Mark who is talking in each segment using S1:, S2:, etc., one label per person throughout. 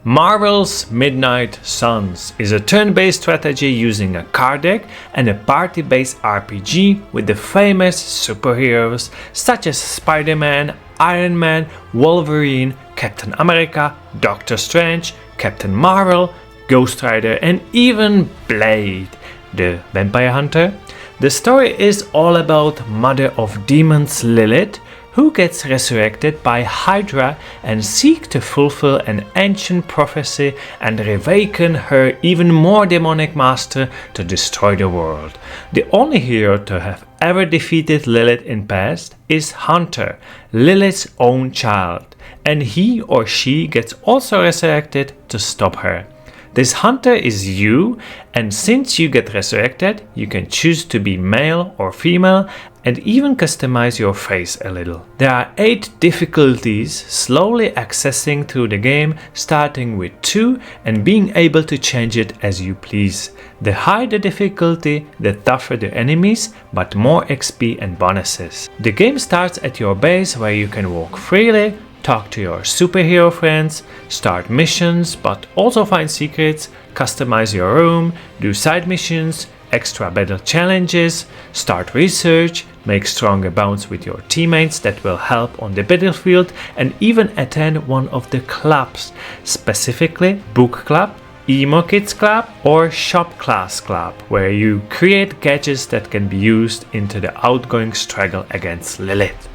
S1: Marvel's Midnight Suns is a turn-based strategy using a card deck and a party-based RPG with the famous superheroes such as Spider-Man, Iron Man, Wolverine, Captain America, Doctor Strange, Captain Marvel, Ghost Rider and even Blade, the vampire hunter. The story is all about Mother of Demons Lilith, who gets resurrected by Hydra and seeks to fulfill an ancient prophecy and reawaken her even more demonic master to destroy the world. The only hero to have ever defeated Lilith in past is Hunter, Lilith's own child, and he or she gets also resurrected to stop her. This Hunter is you, and since you get resurrected, you can choose to be male or female and even customize your face a little. There are 8 difficulties, slowly accessing through the game, starting with 2 and being able to change it as you please. The higher the difficulty, the tougher the enemies, but more XP and bonuses. The game starts at your base where you can walk freely, talk to your superhero friends, start missions, but also find secrets, customize your room, do side missions, extra battle challenges, start research, make stronger bonds with your teammates that will help on the battlefield, and even attend one of the clubs, specifically Book Club, Emo Kids Club or Shop Class Club, where you create gadgets that can be used into the outgoing struggle against Lilith.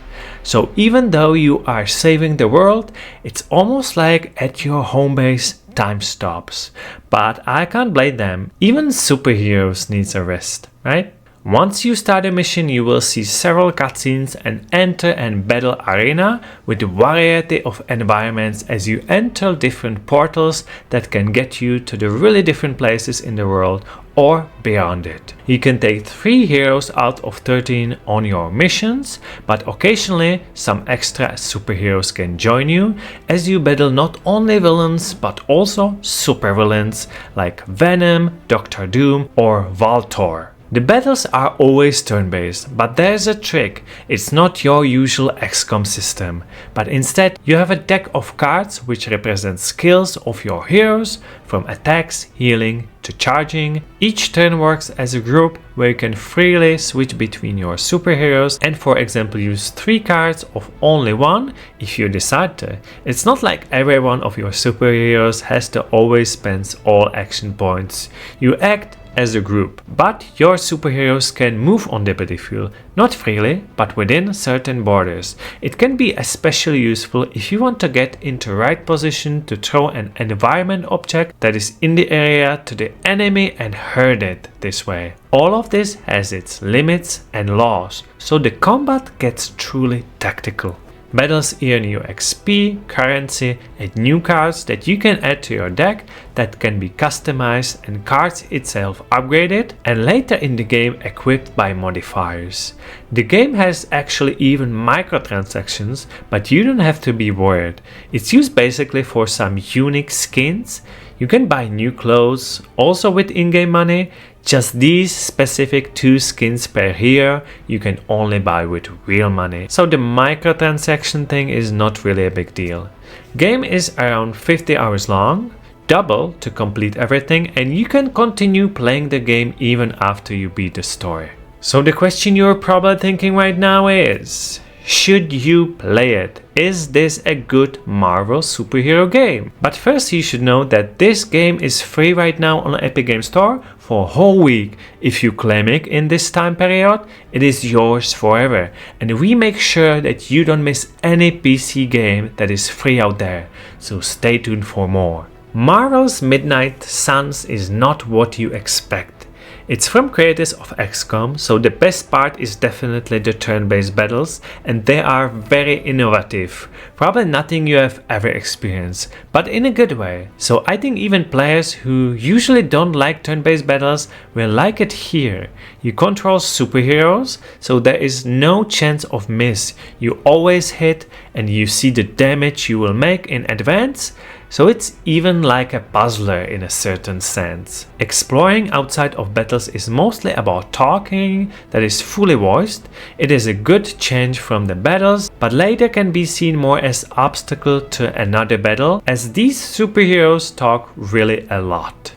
S1: So even though you are saving the world, it's almost like at your home base time stops. But I can't blame them, even superheroes need a rest, right? Once you start a mission, you will see several cutscenes and enter an battle arena with a variety of environments as you enter different portals that can get you to the really different places in the world or beyond it. You can take 3 heroes out of 13 on your missions, but occasionally some extra superheroes can join you as you battle not only villains but also supervillains like Venom, Doctor Doom or Voltor. The battles are always turn-based, but there's a trick. It's not your usual XCOM system, but instead you have a deck of cards which represent skills of your heroes, from attacks, healing to charging. Each turn works as a group where you can freely switch between your superheroes and, for example, use 3 cards of only one if you decide to. It's not like every one of your superheroes has to always spend all action points. You act as a group, but your superheroes can move on the battlefield, not freely, but within certain borders. It can be especially useful if you want to get into right position to throw an environment object that is in the area to the enemy and hurt it this way. All of this has its limits and laws, so the combat gets truly tactical. Battles earn you XP, currency and new cards that you can add to your deck that can be customized and cards itself upgraded and later in the game equipped by modifiers. The game has actually even microtransactions, but you don't have to be worried. It's used basically for some unique skins. You can buy new clothes, also with in-game money. Just these specific 2 skins per year you can only buy with real money. So the microtransaction thing is not really a big deal. Game is around 50 hours long, double to complete everything, and you can continue playing the game even after you beat the story. So the question you're probably thinking right now is, should you play it? Is this a good Marvel superhero game? But first you should know that this game is free right now on the Epic Games Store for a whole week. If you claim it in this time period, it is yours forever. And we make sure that you don't miss any PC game that is free out there. So stay tuned for more. Marvel's Midnight Suns is not what you expect. It's from creators of XCOM, so the best part is definitely the turn-based battles, and they are very innovative. Probably nothing you have ever experienced, but in a good way. So I think even players who usually don't like turn-based battles will like it here. You control superheroes, so there is no chance of miss. You always hit and you see the damage you will make in advance. so it's even like a puzzler in a certain sense. Exploring outside of battles is mostly about talking that is fully voiced. It is a good change from the battles, but later can be seen more as obstacle to another battle, as these superheroes talk really a lot.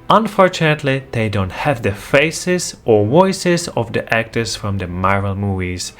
S1: Unfortunately, they don't have the faces or voices of the actors from the Marvel movies.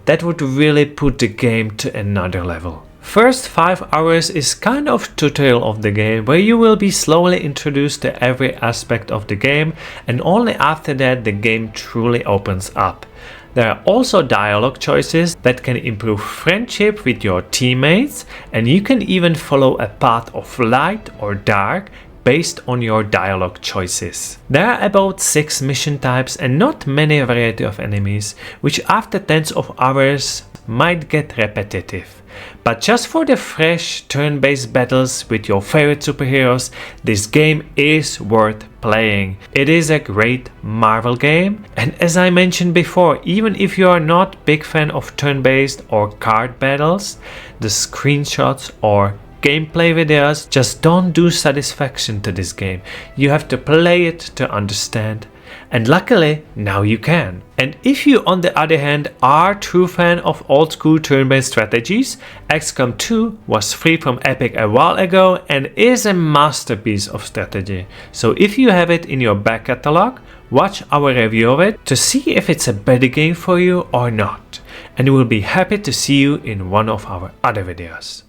S1: That would really put the game to another level. First 5 hours is kind of tutorial of the game, where you will be slowly introduced to every aspect of the game, and only after that the game truly opens up. There are also dialogue choices that can improve friendship with your teammates, and you can even follow a path of light or dark based on your dialogue choices. There are about 6 mission types and not many variety of enemies, which after tens of hours might get repetitive. But just for the fresh turn-based battles with your favorite superheroes, this game is worth playing. It is a great Marvel game, and as I mentioned before, even if you are not a big fan of turn-based or card battles, the screenshots or gameplay videos just don't do satisfaction to this game. You have to play it to understand. And luckily, now you can. And if you, on the other hand, are a true fan of old school turn-based strategies, XCOM 2 was free from Epic a while ago and is a masterpiece of strategy. So if you have it in your back catalog, watch our review of it to see if it's a better game for you or not. And we'll be happy to see you in one of our other videos.